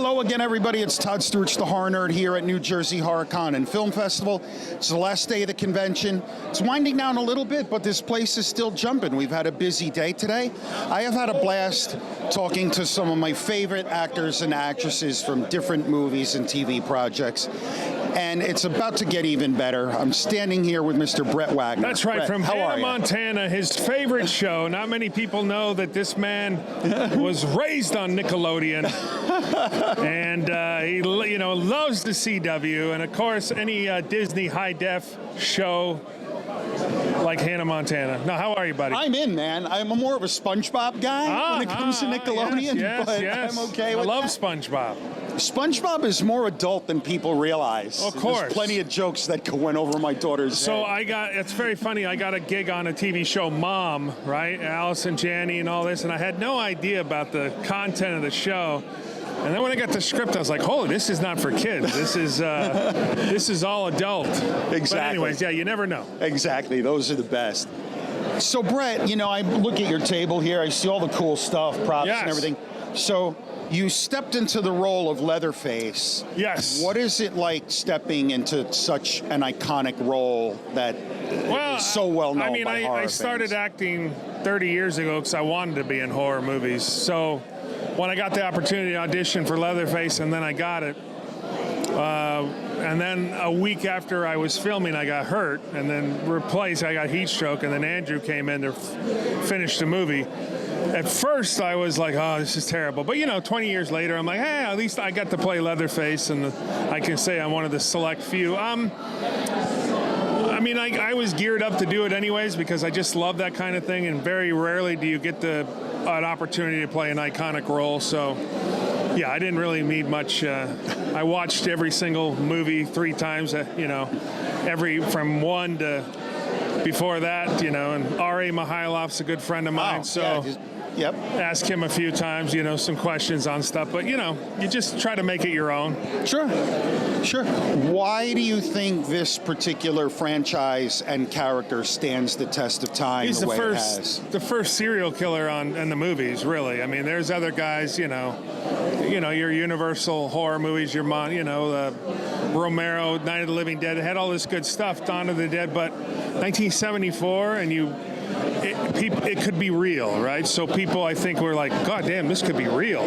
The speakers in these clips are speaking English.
Hello again, everybody. It's Todd Stewart, the Horror Nerd, here at New Jersey Horror Con and Film Festival. It's the last day of the convention. It's winding down a little bit, but this place is still jumping. We've had a busy day today. I have had a blast talking to some of my favorite actors and actresses from different movies and TV projects. And it's about to get even better. I'm standing here with Mr. Brett Wagner. That's right, Brett, from Hannah, Montana, his favorite show. Not many people know that this man was raised on Nickelodeon, and he, loves the CW, and of course, any Disney high-def show like Hannah Montana. Now, how are you, buddy? I'm in, man. I'm more of a SpongeBob guy when it comes to Nickelodeon, but I'm okay with that. I love SpongeBob. SpongeBob is more adult than people realize. Of course. There's plenty of jokes that went over my daughter's head. It's very funny, I got a gig on a TV show, Mom, right? Allison Janney and all this, and I had no idea about the content of the show. And then when I got the script, I was like, "Holy, this is not for kids. This is all adult." Exactly. But anyways, yeah, you never know. Exactly. Those are the best. So, Brett, I look at your table here. I see all the cool stuff, props and everything. So, you stepped into the role of Leatherface. Yes. What is it like stepping into such an iconic role that is so well known by horror fans? I started acting 30 years ago because I wanted to be in horror movies. So when I got the opportunity to audition for Leatherface, and then I got it, and then a week after I was filming, I got hurt, and then replaced, I got heat stroke, and then Andrew came in to finish the movie. At first, I was like, oh, this is terrible. But, 20 years later, I'm like, hey, at least I got to play Leatherface, and I can say I'm one of the select few. I was geared up to do it anyways because I just love that kind of thing, and very rarely do you get an opportunity to play an iconic role. So, yeah, I didn't really need much. I watched every single movie 3 times, from one to before that, and R.A. Mihailov's a good friend of mine, ask him a few times, some questions on stuff, but, you just try to make it your own. Sure. Why do you think this particular franchise and character stands the test of time? He's the first serial killer in the movies, really. I mean, there's other guys, your Universal horror movies, your Romero, Night of the Living Dead, it had all this good stuff, Dawn of the Dead, but 1974, and it could be real, right? So people, I think, were like, God damn, this could be real.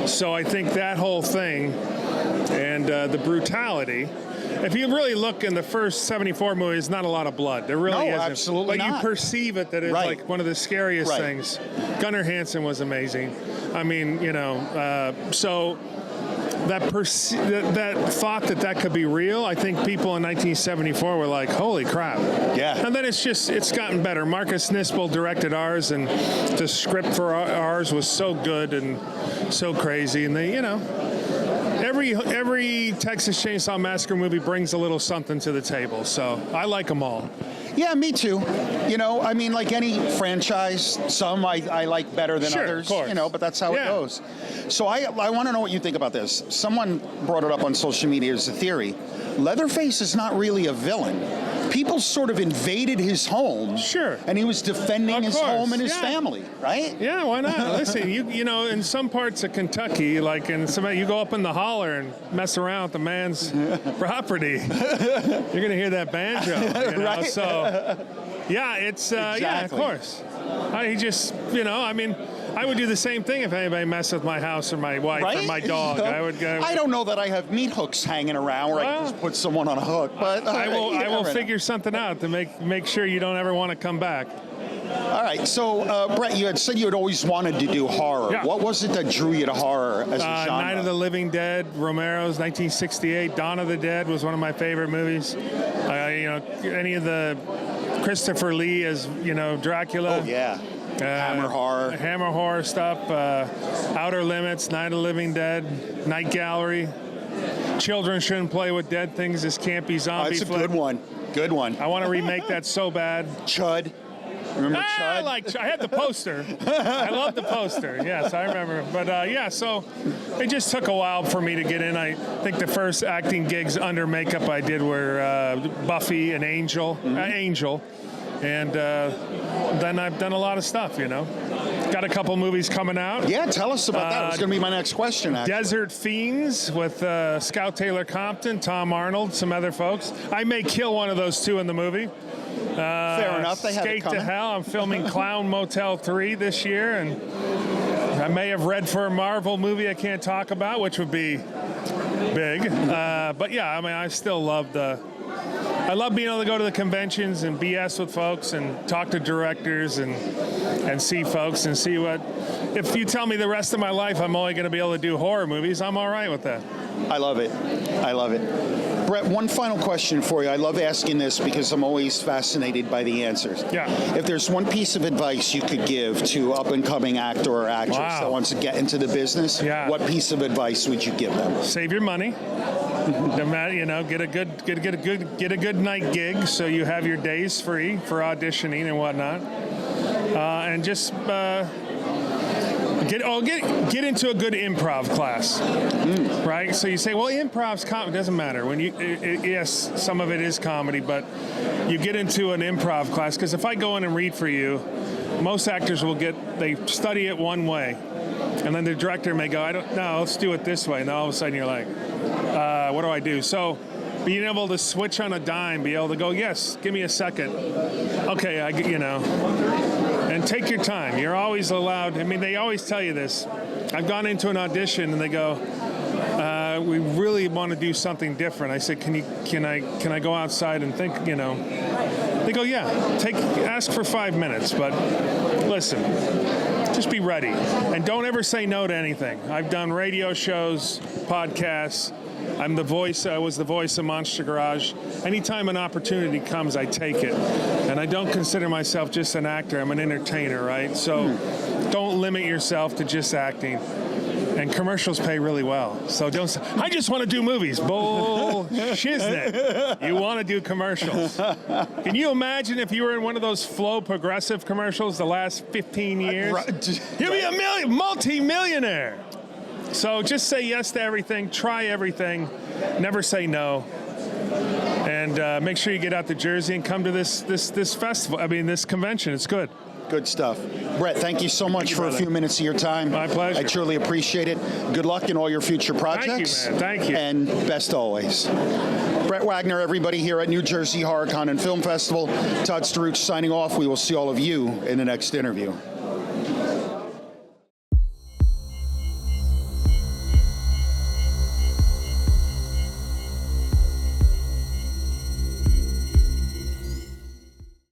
So I think that whole thing and the brutality, if you really look in the first 74 movies, not a lot of blood. There really isn't. Absolutely not. But you perceive it that it's like one of the scariest things. Gunnar Hansen was amazing. I mean, so that thought that could be real, I think people in 1974 were like, holy crap. Yeah. And then it's gotten better. Marcus Nispel directed ours, and the script for ours was so good and so crazy. And they, every Texas Chainsaw Massacre movie brings a little something to the table. So I like them all. Yeah, me too. Like any franchise, some I like better than others, of course. But that's how it goes. So I want to know what you think about this. Someone brought it up on social media as a theory. Leatherface is not really a villain. People sort of invaded his home. Sure. And he was defending his home and his family, right? Yeah, why not? Listen, in some parts of Kentucky, like you go up in the holler and mess around with the man's property, you're going to hear that banjo, right? So, yeah, it's, yeah, of course. I would do the same thing if anybody messed with my house or my wife or my dog. I don't know that I have meat hooks hanging around where I can just put someone on a hook, but I will figure something out to make sure you don't ever want to come back. All right, so Brett, you had said you had always wanted to do horror. Yeah. What was it that drew you to horror as a genre? Night of the Living Dead, Romero's 1968, Dawn of the Dead was one of my favorite movies. Any of the Christopher Lee as Dracula. Oh yeah. Hammer horror stuff, Outer Limits, Night of the Living Dead, Night Gallery, Children Shouldn't Play with Dead Things, this campy zombie That's a flick. Good one. I want to remake that so bad. Chud. Remember Chud? I had the poster. I love the poster. Yes, I remember. But so it just took a while for me to get in. I think the first acting gigs under makeup I did were Buffy and Angel. And then I've done a lot of stuff, got a couple movies coming out. Yeah, tell us about that. It was going to be my next question, actually. Desert Fiends with Scout Taylor Compton, Tom Arnold, some other folks. I may kill one of those two in the movie. Fair enough. They have it Skate coming. to Hell. I'm filming Clown Motel 3 this year, and I may have read for a Marvel movie I can't talk about, which would be big. But yeah, I mean, I still love I love being able to go to the conventions and BS with folks and talk to directors and see folks and see what. If you tell me the rest of my life I'm only going to be able to do horror movies, I'm all right with that. I love it. I love it. Brett, one final question for you. I love asking this because I'm always fascinated by the answers. Yeah. If there's one piece of advice you could give to up-and-coming actor or actress that wants to get into the business, what piece of advice would you give them? Save your money. No matter, get a good night gig so you have your days free for auditioning and whatnot, and just get into a good improv class, right? So you say, well, improv's comedy. Doesn't matter. When yes, some of it is comedy, but you get into an improv class, because if I go in and read for you, most actors they study it one way, and then the director may go, I don't know, let's do it this way, and all of a sudden you're like, what do I do? So being able to switch on a dime, be able to go, yes, give me a second. Okay, and take your time. You're always allowed. I mean, they always tell you this. I've gone into an audition and they go, we really want to do something different. I said, can I go outside and think, They go, yeah, ask for 5 minutes, but listen, just be ready. And don't ever say no to anything. I've done radio shows, podcasts. I was the voice of Monster Garage. Anytime an opportunity comes, I take it. And I don't consider myself just an actor. I'm an entertainer, right? So don't limit yourself to just acting. And commercials pay really well. So don't say, I just want to do movies. Bullshit. You want to do commercials. Can you imagine if you were in one of those Flow Progressive commercials the last 15 years? You'd be a multi-millionaire. So just say yes to everything, try everything, never say no, and make sure you get out to Jersey and come to this festival. This convention. It's good. Good stuff. Brett, thank you so much for a few minutes of your time. My pleasure. I truly appreciate it. Good luck in all your future projects. Thank you, man. Thank you. And best always. Brett Wagner, everybody here at New Jersey HorrorCon and Film Festival. Todd Staruch signing off. We will see all of you in the next interview.